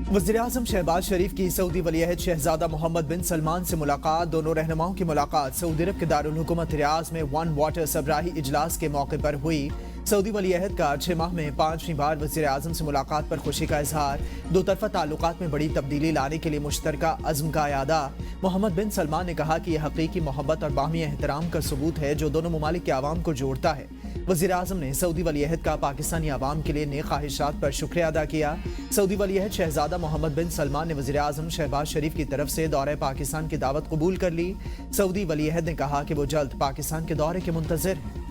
वज़ीर-ए-आज़म शहबाज शरीफ की सऊदी वलीअहद शहजादा मोहम्मद बिन सलमान से मुलाकात। दोनों रहनुमाओं की मुलाकात सऊदी अरब के दारुल हुकूमत रियाज में वन वाटर सबराही इजलास के मौके पर हुई। सऊदी वलीअहद का 6 माह में 5वीं बार वज़ीर-ए-आज़म से मुलाकात पर खुशी का इजहार। दो तरफ़ा ताल्लुकात में बड़ी तब्दीली लाने के लिए मुश्तरका अज़्म का इरादा। मोहम्मद बिन सलमान ने कहा कि यह हकीकी मोहब्बत और बाहमी एहतराम का सबूत है जो दोनों ममालिक के आवाम को जोड़ता है। वज़ीर-ए-आज़म ने सऊदी वलीअहद का पाकिस्तानी आवाम के लिए नेक ख्वाहिशात पर शुक्रिया अदा किया। सऊदी वलीअहद शहजादा मोहम्मद बिन सलमान ने वज़ीर-ए-आज़म शहबाज शरीफ की तरफ से दौरे पाकिस्तान की दावत कबूल कर ली। सऊदी वलीअहद ने कहा कि वो जल्द पाकिस्तान के दौरे के मुंतज़िर हैं।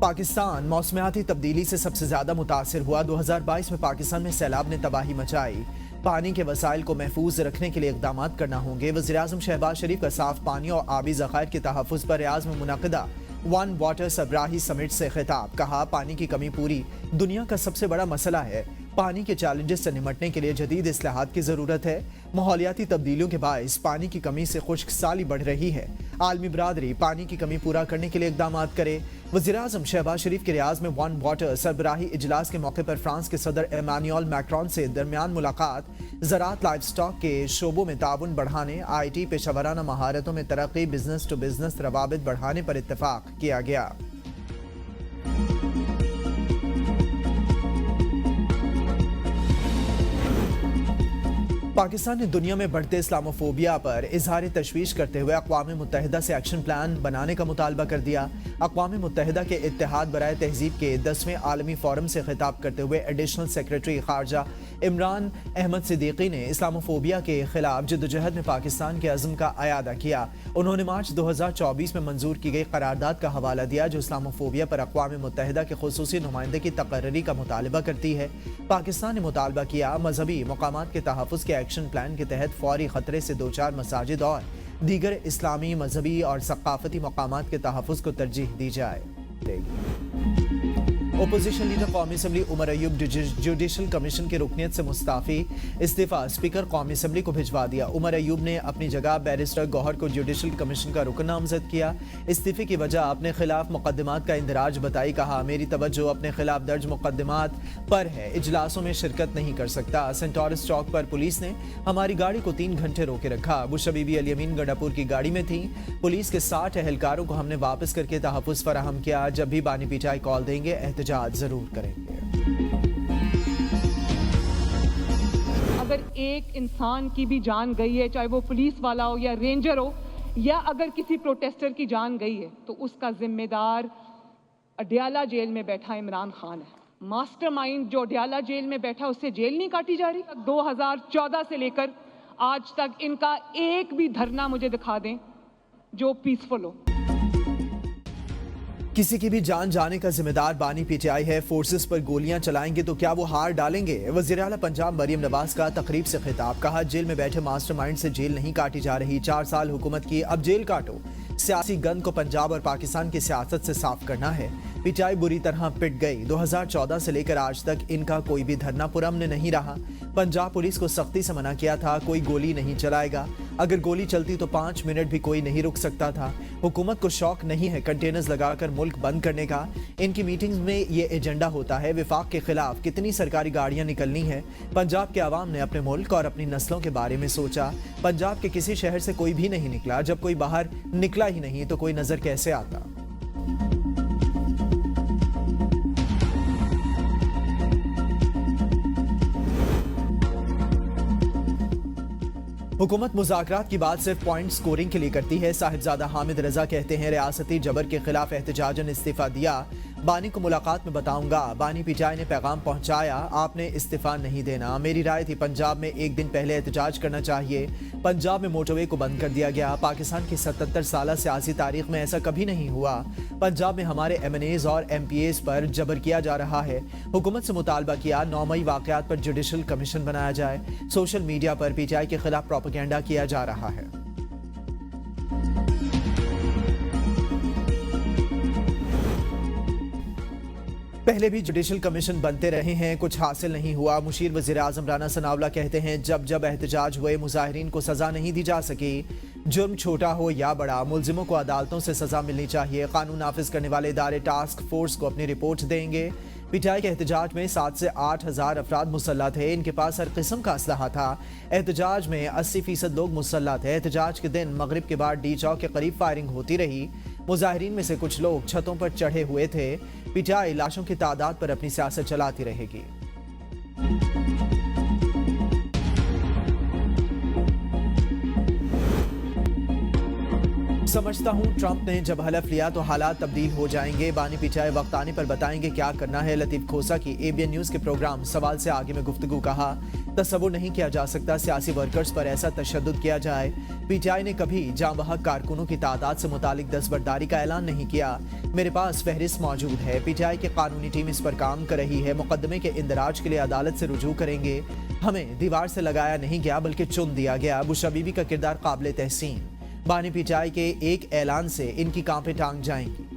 पाकिस्तान मौसमियाती तब्दीली से सबसे ज्यादा मुतासिर हुआ। 2022 में पाकिस्तान में सैलाब ने तबाही मचाई। पानी के वसाइल को महफूज रखने के लिए इकदाम करना होंगे। वज़ीर-ए-आज़म शहबाज शरीफ का साफ पानी और आबी ज़खायर के तहफ़्फ़ुज़ पर रियाज में मुनक़दा वन वाटर सबराही समिट से खिताब। कहा, पानी की कमी पूरी दुनिया का सबसे बड़ा मसला है। पानी के चैलेंजेस से निपटने के लिए जदीद इस्लाहात की ज़रूरत है। माहौलियाती तब्दीलियों के बायस पानी की कमी से खुश्क साली बढ़ रही है। आलमी बरादरी पानी की कमी पूरा करने के लिए इकदाम करे। वज़ीर-ए-आज़म शहबाज शरीफ के रियाज में वन वाटर सरबराही इजलास के मौके पर फ्रांस के सदर एमानुएल मैक्रोन से दरमियान मुलाकात। ज़राअत लाइव स्टॉक के शोबों में ताउन बढ़ाने, IT पेशेवराना महारतों में तरक्की, बिजनेस टू बिजनेस रवाबित बढ़ाने पर इत्तफाक किया गया। पाकिस्तान ने दुनिया में बढ़ते इस्लामोफोबिया पर इजहार तशवीश करते हुए अक़वाम मुत्तहिदा से एक्शन प्लान बनाने का मुतालबा कर दिया। अक़वाम मुत्तहिदा के इत्तेहाद बराए तहज़ीब के 10वें आलमी फोरम से खिताब करते हुए एडिशनल सेक्रेटरी खारजा इमरान अहमद सिद्दीकी ने इस्लामोफोबिया के खिलाफ जद्दोजहद में पाकिस्तान के अज़्म का अयादा किया। उन्होंने मार्च 2024 में मंजूर की गई करारदाद का हवाला दिया जो इस्लामोफोबिया पर अक़वाम मुत्तहिदा के खुसूसी नुमाइंदे की तकर्री का मुतालबा करती है। पाकिस्तान ने मुतालबा किया मजहबी मकामात के तहफ़्फ़ुज़ के एक्शन प्लान के तहत फौरी खतरे से 2-4 मसाजिद और दीगर इस्लामी मजहबी और सकाफती मकामात के तहफ़्फ़ुज़ को तरजीह दी जाए। अपोजिशन लीडर कौमी assembly Umar Ayub judicial commission की रुकनियत से मुस्ताफ़ी। इस्तीफ़ा स्पीकर कौमी असम्बली को भिजवा दिया। उमर अयूब ने अपनी जगह बैरिस्टर गौहर को जुडिशल कमीशन का रुकन नामजद किया। इस्तीफ़े की वजह अपने खिलाफ मुकदमात का इंदराज बताई। कहा, मेरी तवज्जो अपने खिलाफ दर्ज मुकदमात पर है, इजलासों में शिरकत नहीं कर सकता। सेंटोरस चौक पर पुलिस ने हमारी गाड़ी को 3 घंटे रोके रखा। बुशा बीबी अल यमीन गंडापुर की गाड़ी में थी। पुलिस के 60 एहलकारों को हमने वापस करके तहफ़्फ़ुज़ फराहम किया। जब भी बानी पिटाई कॉल देंगे एहतजाज जरूर करेंगे। अगर एक इंसान की भी जान गई है, चाहे वो पुलिस वाला हो या रेंजर हो, या अगर किसी प्रोटेस्टर की जान गई है, तो उसका जिम्मेदार अडयाला जेल में बैठा इमरान खान है। मास्टरमाइंड जो अडयाला जेल में बैठा उससे जेल नहीं काटी जा रही। 2014 से लेकर आज तक इनका एक भी धरना मुझे दिखा दें जो पीसफुल हो। किसी की भी जान जाने का जिम्मेदार बानी PTI है। फोर्सेस पर गोलियां चलाएंगे तो क्या वो हार डालेंगे? वज़ीर आला पंजाब मरियम नवाज का तकरीब से खिताब। कहा, जेल में बैठे मास्टरमाइंड से जेल नहीं काटी जा रही। 4 साल हुकूमत की, अब जेल काटो। सियासी गंद को पंजाब और पाकिस्तान की सियासत से साफ करना है। PTI बुरी तरह पिट गई। 2014 से लेकर आज तक इनका कोई भी धरना पुरअमन नहीं रहा। पंजाब पुलिस को सख्ती से मना किया था, कोई गोली नहीं चलाएगा। अगर गोली चलती तो 5 मिनट भी कोई नहीं रुक सकता था। हुकूमत को शौक नहीं है कंटेनर्स लगाकर मुल्क बंद करने का। इनकी मीटिंग्स में ये एजेंडा होता है। विफाक के खिलाफ कितनी सरकारी गाड़ियां निकलनी है। पंजाब के आवाम ने अपने मुल्क और अपनी नस्लों के बारे में सोचा। पंजाब के किसी शहर से कोई भी नहीं निकला। जब कोई बाहर निकला ही नहीं तो कोई नजर कैसे आता? हुकूमत मुज़ाकरात की बात सिर्फ पॉइंट स्कोरिंग के लिए करती है। साहिबजादा हामिद रजा कहते हैं, रियासती जबर के खिलाफ एहतजाजन इस्तीफा दिया। बानी को मुलाकात में बताऊंगा। बानी PTI ने पैगाम पहुंचाया, आपने इस्तीफा नहीं देना। मेरी राय थी पंजाब में एक दिन पहले एहतजाज करना चाहिए। पंजाब में मोटरवे को बंद कर दिया गया। पाकिस्तान की 77 साल सियासी तारीख में ऐसा कभी नहीं हुआ। पंजाब में हमारे MNAs और MPAs पर जबर किया जा रहा है। हुकूमत से मुतालबा किया 9 मई वाकयात पर जुडिशल कमीशन बनाया जाए। सोशल मीडिया पर PTI के खिलाफ प्रोपेगेंडा किया जा रहा है। पहले भी जुडिशल कमीशन बनते रहे हैं, कुछ हासिल नहीं हुआ। मुशीर वज़ीर आज़म राना सनाउल्लाह कहते हैं, जब एहतजाज हुए मुजाहिरीन को सजा नहीं दी जा सकी। जुर्म छोटा हो या बड़ा, मुलजिमों को अदालतों से सजा मिलनी चाहिए। कानून नाफिज करने वाले इदारे टास्क फोर्स को अपनी रिपोर्ट देंगे। पीटीआई के एहतजाज में 7 से 8 हज़ार अफराद मुसल्लह थे। इनके पास हर किस्म का असलहा था। एहतजाज में 80% लोग मुसल्लह थे। एहतजाज के दिन मगरिब के बाद डी चौक के करीब फायरिंग होती रही। मुजाहिरीन में से कुछ लोग छतों पर चढ़े हुए थे। पीटीआई लाशों की तादाद पर अपनी सियासत चलाती रहेगी। समझता हूं ट्रंप ने जब हलफ लिया तो हालात तब्दील हो जाएंगे। बानी पीटीआई वक्त आने पर बताएंगे क्या करना है। लतीफ खोसा की एबीएन न्यूज के प्रोग्राम सवाल से आगे में गुफ्तगू कहा, तसव्वुर नहीं किया जा सकता सियासी वर्कर्स पर ऐसा तशद्दुद किया जाए। पीटीआई ने कभी जाँ बहक कारकुनों की तादाद से मुतालिक दस्तबरदारी का ऐलान नहीं किया। मेरे पास फहरिस्त मौजूद है। पीटीआई की कानूनी टीम इस पर काम कर रही है। मुकदमे के इंदराज के लिए अदालत से रुजू करेंगे। हमें दीवार से लगाया नहीं गया बल्कि चुन दिया गया। बुशरा बीबी का किरदार काबिल तहसीन। बानी पीटीआई के एक ऐलान से इनकी कांपे टांग जाएंगी।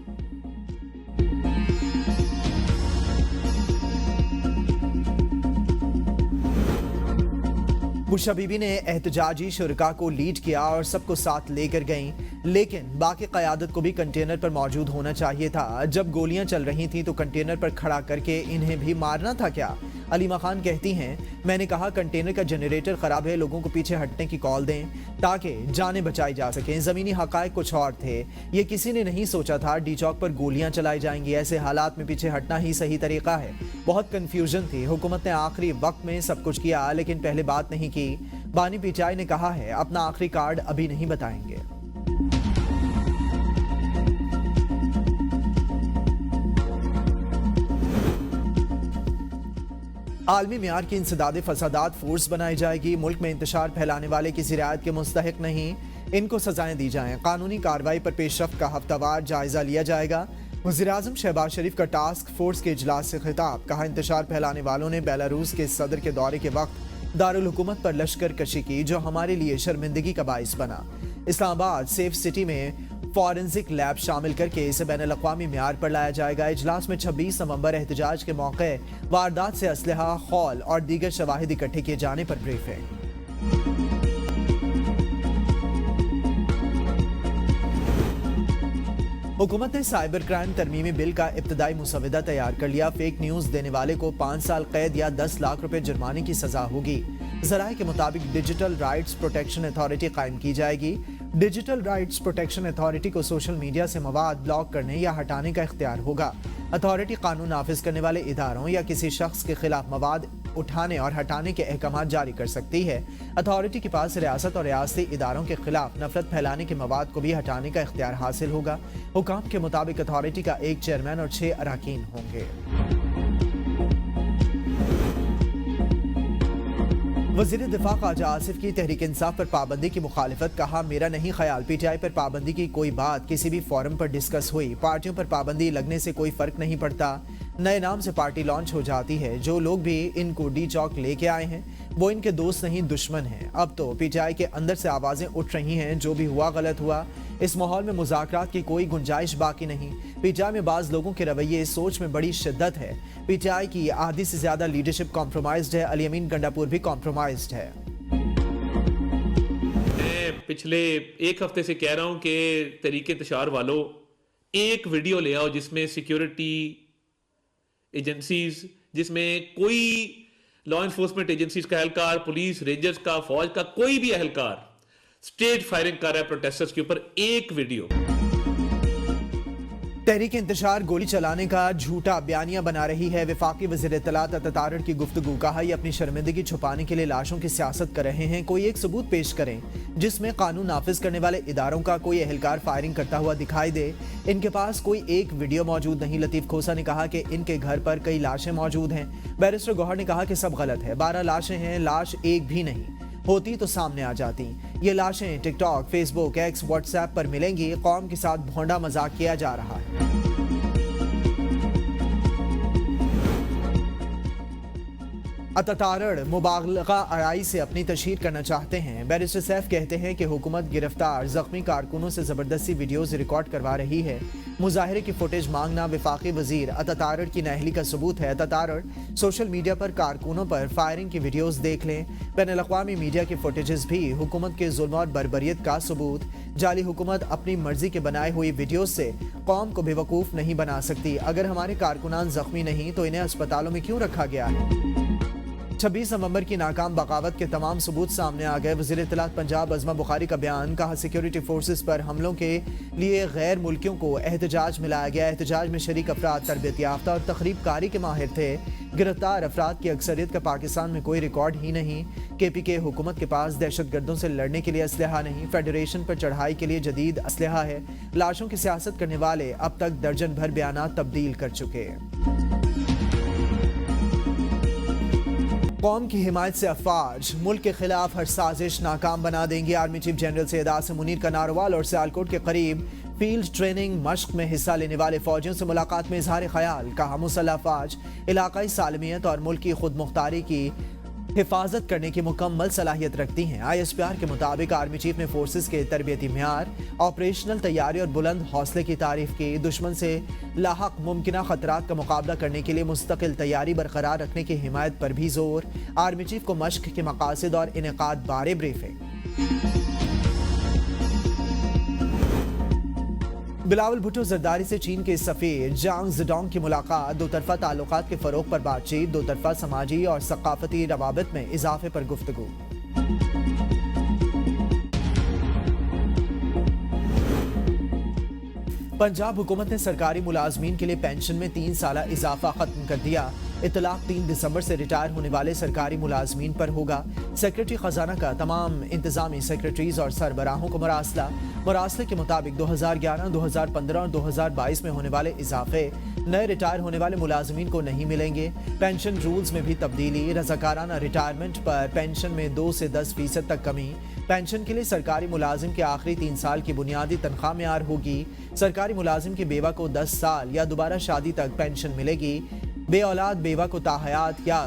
बुशरा बीबी ने एहतजाजी शुरका को लीड किया और सबको साथ लेकर गईं, लेकिन बाकी क़यादत को भी कंटेनर पर मौजूद होना चाहिए था। जब गोलियां चल रही थीं तो कंटेनर पर खड़ा करके इन्हें भी मारना था क्या? अलीमा खान कहती हैं, मैंने कहा कंटेनर का जनरेटर खराब है, लोगों को पीछे हटने की कॉल दें ताकि जानें बचाई जा सकें। ज़मीनी हक़ाइक़ कुछ और थे। ये किसी ने नहीं सोचा था डी चौक पर गोलियां चलाई जाएंगी। ऐसे हालात में पीछे हटना ही सही तरीका है। बहुत कन्फ्यूजन थी। हुकूमत ने आखिरी वक्त में सब कुछ किया लेकिन पहले बात नहीं की। बानी पीटीआई ने कहा है अपना आखिरी कार्ड अभी नहीं बताएंगे। आलमी मियार की इंसदाद फसादात फोर्स बनाई जाएगी। मुल्क में इंतशार फैलाने वाले किसी रियायत के मुस्तहिक नहीं, इनको सजाएं दी जाएं। कानूनी कार्रवाई पर पेशरफ्त का हफ्तावार जायजा लिया जाएगा। वज़ीर-ए-आज़म शहबाज शरीफ का टास्क फोर्स के इजलास से खिताब। कहा इंतशार फैलाने वालों ने बेलारूस के सदर के दौरे के वक्त दारुल हुकूमत पर लश्कर कशी की जो हमारे लिए शर्मिंदगी का बाइस बना। इस्लामाबाद सेफ सिटी में फॉरेंसिक लैब शामिल करके इसे बैनुल अक़वामी मियार पर लाया जाएगा। इजलास में 26 नवंबर एहतजाज के मौके वारदात से असलहा, खौल और दीगर शवाहिद इकट्ठे किए जाने पर ब्रीफिंग। हुकूमत ने साइबर क्राइम तरमीमी बिल का इब्तदाई मुसवदा तैयार कर लिया। फेक न्यूज देने वाले को 5 साल कैद या 10 लाख रुपए जुर्माने की सजा होगी। ज़राए के मुताबिक डिजिटल राइट्स प्रोटेक्शन अथॉरिटी कायम की जाएगी। डिजिटल राइट्स प्रोटेक्शन अथॉरिटी को सोशल मीडिया से मवाद ब्लॉक करने या हटाने का इख्तियार होगा। अथॉरिटी कानून नाफिज करने वाले इदारों या किसी शख्स के खिलाफ मवाद उठाने और हटाने के अहकाम जारी कर सकती है। अथॉरिटी के पास रियासत और रियासती इदारों के खिलाफ नफरत फैलाने के मवाद को भी हटाने का इख्तियार हासिल होगा। हुकाम के मुताबिक अथॉरिटी का एक चेयरमैन और 6 अरकान होंगे। वज़ीर दिफा ख्वाजा आसिफ की तहरीक इंसाफ पर पाबंदी की मुखालिफत। कहा मेरा नहीं ख्याल पीटीआई पर पाबंदी की कोई बात किसी भी फोरम पर डिस्कस हुई। पार्टियों पर पाबंदी लगने से कोई फर्क नहीं पड़ता। नए नाम से पार्टी लॉन्च हो जाती है। जो लोग भी इनको डी चौक लेके आए हैं वो इनके दोस्त नहीं दुश्मन हैं। अब तो पीटीआई के अंदर से आवाजें उठ रही हैं जो भी हुआ गलत हुआ। इस माहौल में मुज़ाकरात की कोई गुंजाइश बाकी नहीं। पीटीआई में बाज़ लोगों के रवैये सोच में बड़ी शिद्दत है। पीटीआई की आधी से ज्यादा लीडरशिप कॉम्प्रोमाइज्ड है। अली अमीन गंडापुर भी कॉम्प्रोमाइज्ड है। मैं पिछले एक हफ्ते से कह रहा हूं कि तरीके इंतशार वालों एक वीडियो ले आओ जिसमें सिक्योरिटी एजेंसीज, जिसमें कोई लॉ एनफोर्समेंट एजेंसीज का एहलकार, पुलिस, रेंजर्स का, फौज का कोई भी एहलकार स्टेट फायरिंग कर रहा है प्रोटेस्टर्स के ऊपर, एक वीडियो। तहरीक इंतशार गोली चलाने का झूठा बयानिया बना रही है। वफाकी वज़ीर इत्तलात अतातारड़ की गुफ्तगू। कहा ये अपनी शर्मिंदगी छुपाने के लिए लाशों की सियासत कर रहे हैं। कोई एक सबूत पेश करें जिसमें कानून नाफिज करने वाले इदारों का कोई एहलकार फायरिंग करता हुआ दिखाई दे। इनके पास कोई एक वीडियो मौजूद नहीं। लतीफ खोसा ने कहा कि इनके घर पर कई लाशें मौजूद हैं। बैरिस्टर गौहर ने कहा कि सब गलत है। 12 लाशें हैं, लाश एक भी नहीं होती तो सामने आ जाती। ये लाशें टिकटॉक, फेसबुक, एक्स, व्हाट्सएप पर मिलेंगी। कौम के साथ भोंडा मजाक किया जा रहा है। اتاتارڑ مبالغہ آرائی سے اپنی تشہیر کرنا چاہتے ہیں۔ بیرسٹر سیف کہتے ہیں کہ حکومت گرفتار زخمی کارکنوں سے زبردستی ویڈیوز ریکارڈ کروا رہی ہے۔ مظاہرے کی فوٹیج مانگنا وفاقی وزیر اتاتارڑ کی نااہلی کا ثبوت ہے۔ اتاتارڑ سوشل میڈیا پر کارکنوں پر فائرنگ کی ویڈیوز دیکھ لیں۔ بین الاقوامی میڈیا کی فوٹیجز بھی حکومت کے ظلم اور بربریت کا ثبوت۔ جعلی حکومت اپنی مرضی کے بنائے ہوئی ویڈیوز سے قوم کو بے وقوف نہیں بنا سکتی۔ اگر ہمارے کارکنان زخمی نہیں تو انہیں اسپتالوں میں کیوں رکھا گیا ہے؟ 26 نومبر کی ناکام بغاوت کے تمام ثبوت سامنے آ گئے۔ وزیر اطلاعات پنجاب عظمہ بخاری کا بیان، کہا سیکیورٹی فورسز پر حملوں کے لیے غیر ملکیوں کو احتجاج میں لایا گیا۔ احتجاج میں شریک افراد تربیت یافتہ اور تخریب کاری کے ماہر تھے۔ گرفتار افراد کی اکثریت کا پاکستان میں کوئی ریکارڈ ہی نہیں۔ کے پی کے حکومت کے پاس دہشت گردوں سے لڑنے کے لیے اسلحہ نہیں، فیڈریشن پر چڑھائی کے لیے جدید اسلحہ ہے۔ لاشوں کی سیاست کرنے والے اب تک درجن بھر بیانات تبدیل کر چکے۔ قوم کی حمایت سے افواج ملک کے خلاف ہر سازش ناکام بنا دیں گی۔ Army chief general Syed Asim Munir کا ناروال اور سیالکوٹ کے قریب فیلڈ ٹریننگ مشق میں حصہ لینے والے فوجیوں سے ملاقات میں اظہار خیال، کہا مسلح افواج علاقائی سالمیت اور ملک کی خود مختاری کی حفاظت کرنے کی مکمل صلاحیت رکھتی ہیں۔ آئی ایس پی آر کے مطابق آرمی چیف نے فورسز کے تربیتی معیار، آپریشنل تیاری اور بلند حوصلے کی تعریف کی۔ دشمن سے لاحق ممکنہ خطرات کا مقابلہ کرنے کے لیے مستقل تیاری برقرار رکھنے کی حمایت پر بھی زور۔ آرمی چیف کو مشق کے مقاصد اور انعقاد بارے بریفنگ۔ بلاول بھٹو زرداری سے چین کے سفیر جانگ زڈونگ کی ملاقات، دو طرفہ تعلقات کے فروغ پر بات چیت، دو طرفہ سماجی اور ثقافتی روابط میں اضافے پر گفتگو۔ پنجاب حکومت نے سرکاری ملازمین کے لیے پینشن میں 3 سالہ اضافہ ختم کر دیا۔ اطلاق 3 دسمبر سے ریٹائر ہونے والے سرکاری ملازمین پر ہوگا۔ سیکرٹری خزانہ کا تمام انتظامی سیکرٹریز اور سربراہوں کو مراسلے کے مطابق 2011، 2015 اور 2022 میں ہونے والے اضافے نئے ریٹائر ہونے والے ملازمین کو نہیں ملیں گے۔ پینشن رولز میں بھی تبدیلی، رضاکارانہ ریٹائرمنٹ پر پینشن میں 2 سے 10% تک کمی۔ پینشن کے لیے سرکاری ملازم کے آخری 3 سال کی بنیادی تنخواہ معیار ہوگی۔ سرکاری ملازم کی بیوہ کو 10 سال یا دوبارہ شادی تک پینشن ملے گی۔ بے اولاد بیوہ کو تاحیات یا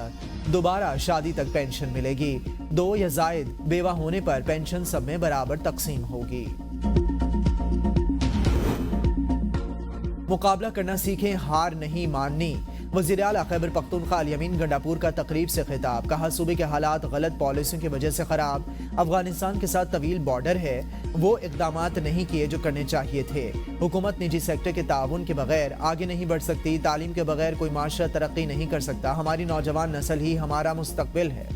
دوبارہ شادی تک پینشن ملے گی۔ 2 یا زائد بیوہ ہونے پر پینشن سب میں برابر تقسیم ہوگی۔ مقابلہ کرنا سیکھیں، ہار نہیں ماننی۔ وزیر اعلیٰ خیبر پختونخوا الیمین گنڈاپور کا تقریب سے خطاب، کہا صوبے کے حالات غلط پالیسیوں کی وجہ سے خراب، افغانستان کے ساتھ طویل بارڈر ہے، وہ اقدامات نہیں کیے جو کرنے چاہیے تھے۔ حکومت نجی سیکٹر کے تعاون کے بغیر آگے نہیں بڑھ سکتی، تعلیم کے بغیر کوئی معاشرہ ترقی نہیں کر سکتا، ہماری نوجوان نسل ہی ہمارا مستقبل ہے۔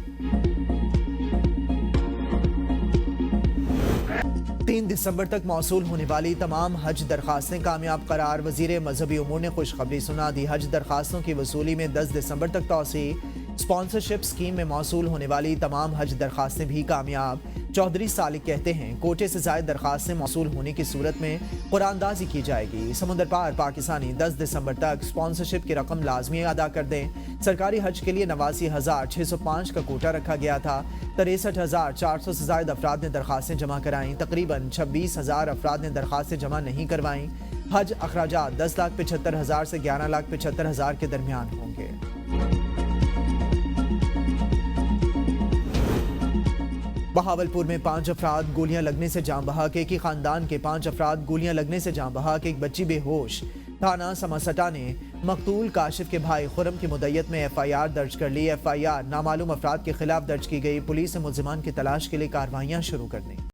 3 دسمبر تک موصول ہونے والی تمام حج درخواستیں کامیاب قرار، وزیر مذہبی امور نے خوشخبری سنا دی۔ حج درخواستوں کی وصولی میں 10 دسمبر تک توسیع، اسپانسرشپ اسکیم میں موصول ہونے والی تمام حج درخواستیں بھی کامیاب۔ چودھری سالک کہتے ہیں کوٹے سے زائد درخواستیں موصول ہونے کی صورت میں قرآن اندازی کی جائے گی۔ سمندر پار پاکستانی 10 دسمبر تک اسپانسرشپ کی رقم لازمی ادا کر دیں۔ سرکاری حج کے لیے 89,605 کا کوٹا رکھا گیا تھا۔ 63,400 سے زائد افراد نے درخواستیں جمع کرائیں۔ تقریباً 26,000 افراد نے درخواستیں جمع نہیں کروائیں۔ حج اخراجات 10,75,000 سے 11,75,000 کے درمیان ہوں گے۔ بہاولپور میں 5 افراد گولیاں لگنے سے جاں بحق، ایک ہی خاندان کے 5 افراد گولیاں لگنے سے جاں بحق، ایک بچی بے ہوش۔ تھانہ سماسٹا نے مقتول کاشف کے بھائی خرم کی مدعیت میں FIR درج کر لی۔ FIR نامعلوم افراد کے خلاف درج کی گئی۔ پولیس نے ملزمان کی تلاش کے لیے کارروائیاں شروع کر دیں۔